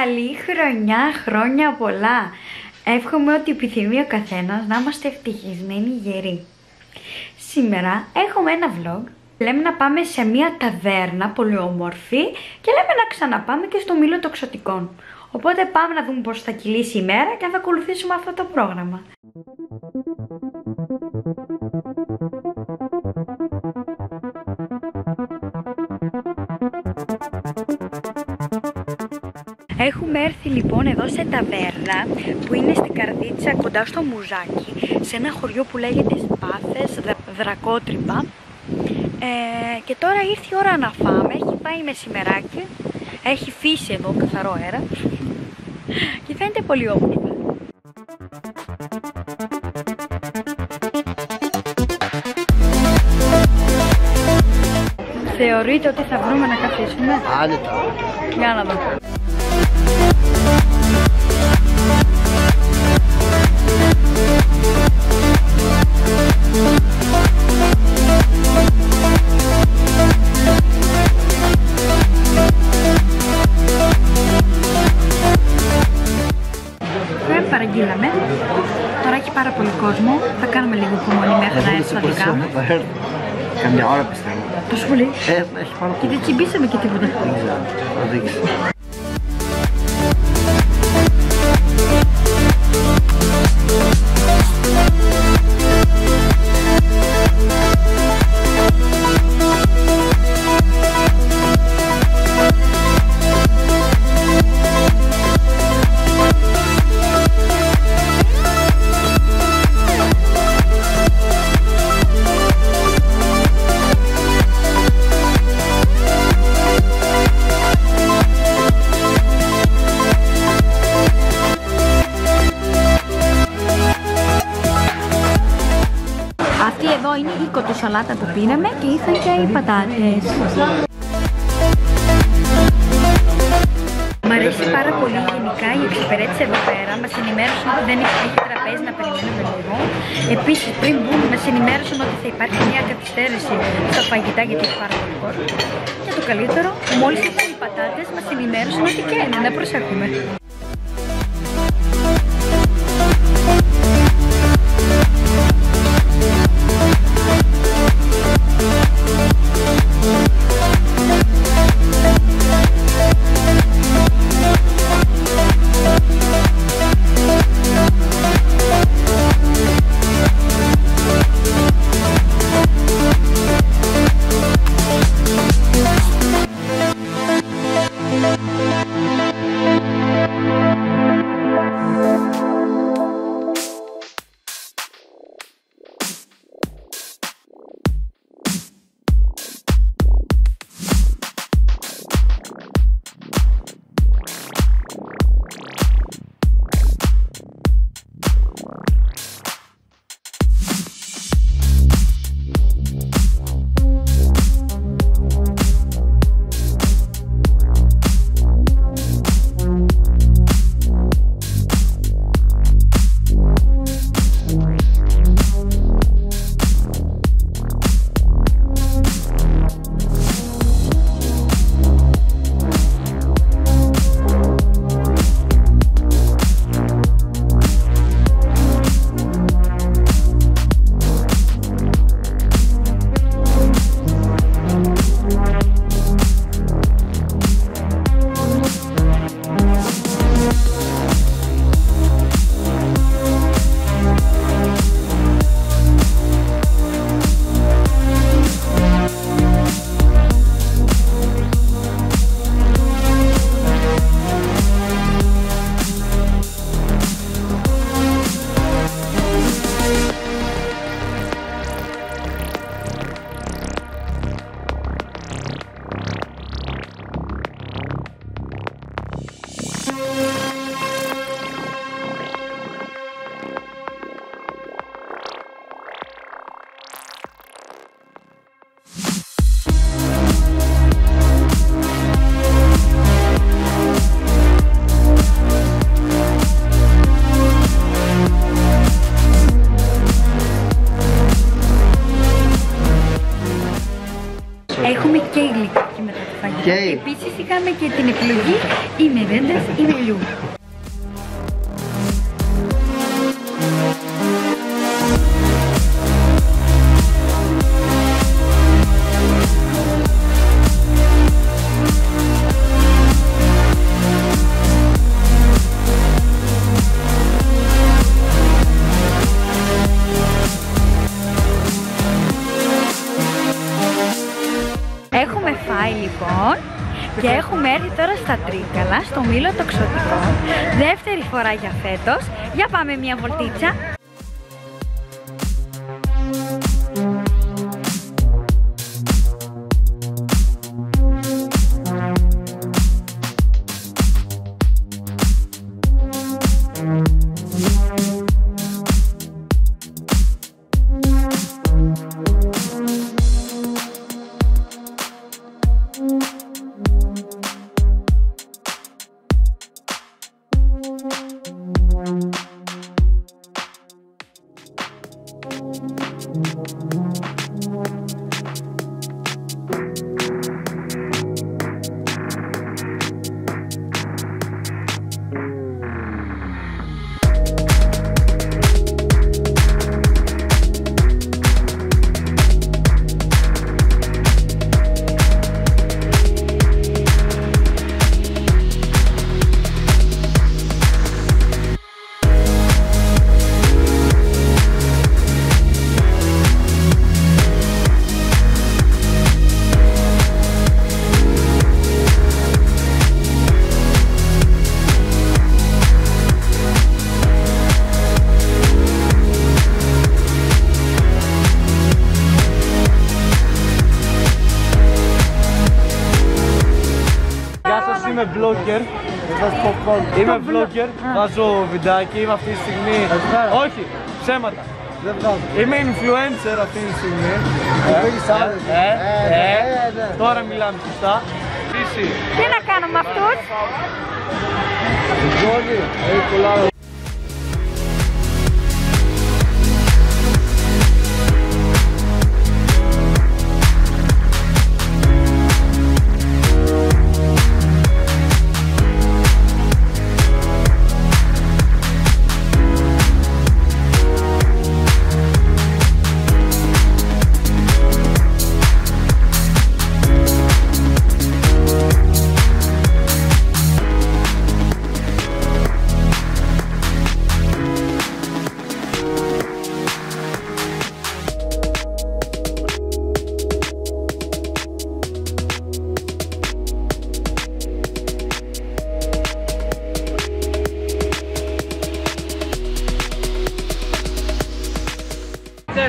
Καλή χρονιά, χρόνια πολλά. Εύχομαι ότι επιθυμεί ο καθένας να είμαστε ευτυχισμένοι γεροί. Σήμερα έχουμε ένα vlog. Λέμε να πάμε σε μια ταβέρνα πολύ όμορφη και λέμε να ξαναπάμε και στο Μήλο Τοξωτικών. Οπότε πάμε να δούμε πώς θα κυλήσει η μέρα και αν θα ακολουθήσουμε αυτό το πρόγραμμα. Έχουμε έρθει λοιπόν εδώ σε ταβέρνα που είναι στην Καρδίτσα κοντά στο Μουζάκι, σε ένα χωριό που λέγεται Σπάθες, Δρακότρυπα. Και τώρα ήρθε η ώρα να φάμε, έχει πάει μεσημεράκι, έχει φύσει εδώ καθαρό αέρα και φαίνεται πολύ όμορφα. Θεωρείτε ότι θα βρούμε να καθίσουμε? Άνετα. Για να δω. Παραγγείλαμε. Τώρα έχει πάρα πολύ κόσμο. Θα κάνουμε λίγο υπομονή μέχρι να έρθει τα δικά μου. Καμιά ώρα πιστεύω. Τόσο πολύ. Έχει πάρα πολύ. Και δεν τσιμπήσαμε και τίποτα. Δεν ξέρω. Θα δείξει. Εδώ είναι η κοτοσαλάτα που πήραμε και ήρθαν και οι πατάτες. Μ' αρέσει πάρα πολύ γενικά η εξυπηρέτηση εδώ πέρα. Μας ενημέρωσαν ότι δεν έχει τραπέζι, να περιμένουμε λίγο. Επίσης πριν μπούμε μας ενημέρωσαν ότι θα υπάρχει μια καθυστέρηση στα φαγητά γιατί έχει πάρα πολύ κόσμο. Και το καλύτερο, μόλις ήρθαν οι πατάτες μας ενημέρωσαν ότι και να προσέχουμε. Έχουμε και υλικό και μετά το φαγητό. Και επίσης είχαμε και την επιλογή ή μερέντας ή μελιού. Έχουμε φάει λοιπόν και έχουμε έρθει τώρα στα Τρίκαλα, στο Μήλο Τοξωτικών, δεύτερη φορά για φέτος. Για πάμε μια βολτίτσα. Είμαι vlogger. Είμαι vlogger. Βάζω βιντεάκι. Είμαι αυτή τη στιγμή. Όχι, ψέματα. Είμαι influencer αυτή τη στιγμή. Τώρα μιλάμε σωστά. Τι να κάνουμε αυτούς?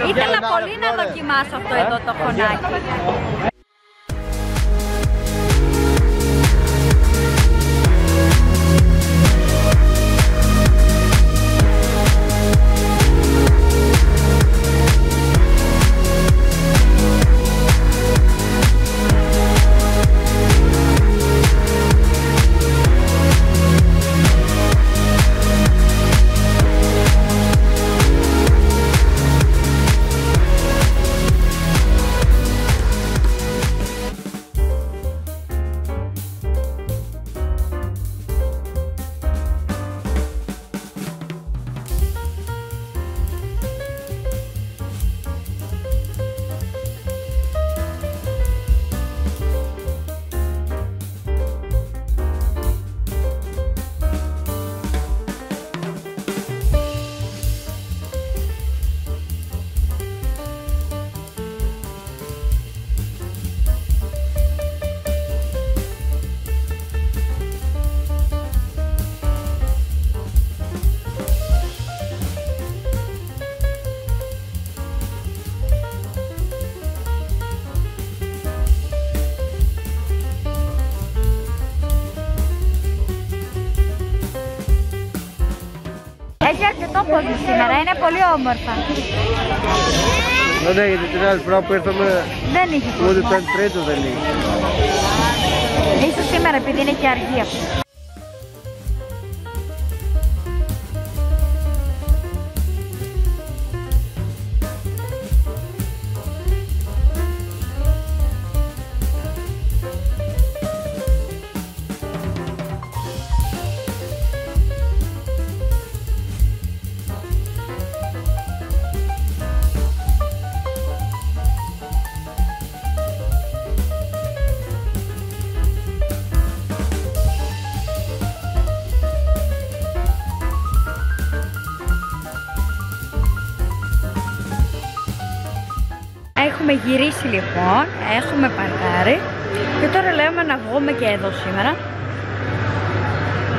Ήθελα πολύ να δοκιμάσω αυτό εδώ το χωνάκι. Έχει αρκετό πόδι σήμερα, είναι πολύ όμορφα. Ναι, γιατί την άλλη φορά που ήρθαμε δεν είχε ούτε κόσμο. τον τρίτο δεν είχε. Ίσως σήμερα επειδή είναι και αργή αυτό. Έχουμε γυρίσει λοιπόν, έχουμε παρκάρει και τώρα λέμε να βγούμε και εδώ σήμερα.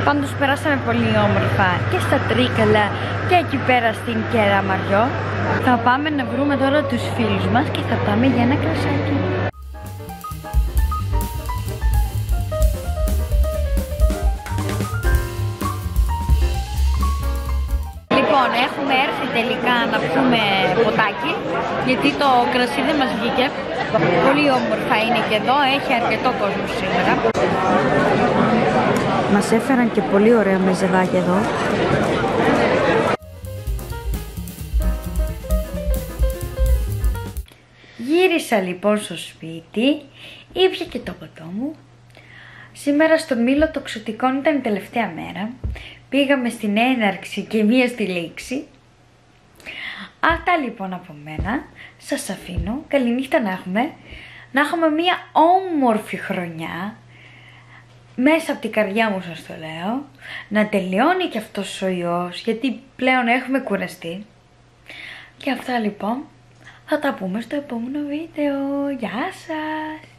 Πάντως περάσαμε πολύ όμορφα και στα Τρίκαλα και εκεί πέρα στην Κεραμαριό. Θα πάμε να βρούμε τώρα τους φίλους μας και θα πάμε για ένα κρασάκι. Λοιπόν, έχουμε έρθει τελικά να πιούμε ποτάκι, γιατί το κρασί δεν μας βγήκε. Πολύ όμορφα είναι και εδώ, έχει αρκετό κόσμο σήμερα. Μας έφεραν και πολύ ωραία μεζεδάκια εδώ. Γύρισα λοιπόν στο σπίτι, ήπια και το ποτό μου. Σήμερα στον Μήλο Τοξωτικών ήταν η τελευταία μέρα. Πήγαμε στην έναρξη και μία στη λήξη. Αυτά λοιπόν από μένα. Σας αφήνω. Καληνύχτα να έχουμε. Να έχουμε μία όμορφη χρονιά. Μέσα από την καρδιά μου σας το λέω. Να τελειώνει και αυτός ο ιός, γιατί πλέον έχουμε κουραστεί. Και αυτά λοιπόν θα τα πούμε στο επόμενο βίντεο. Γεια σας!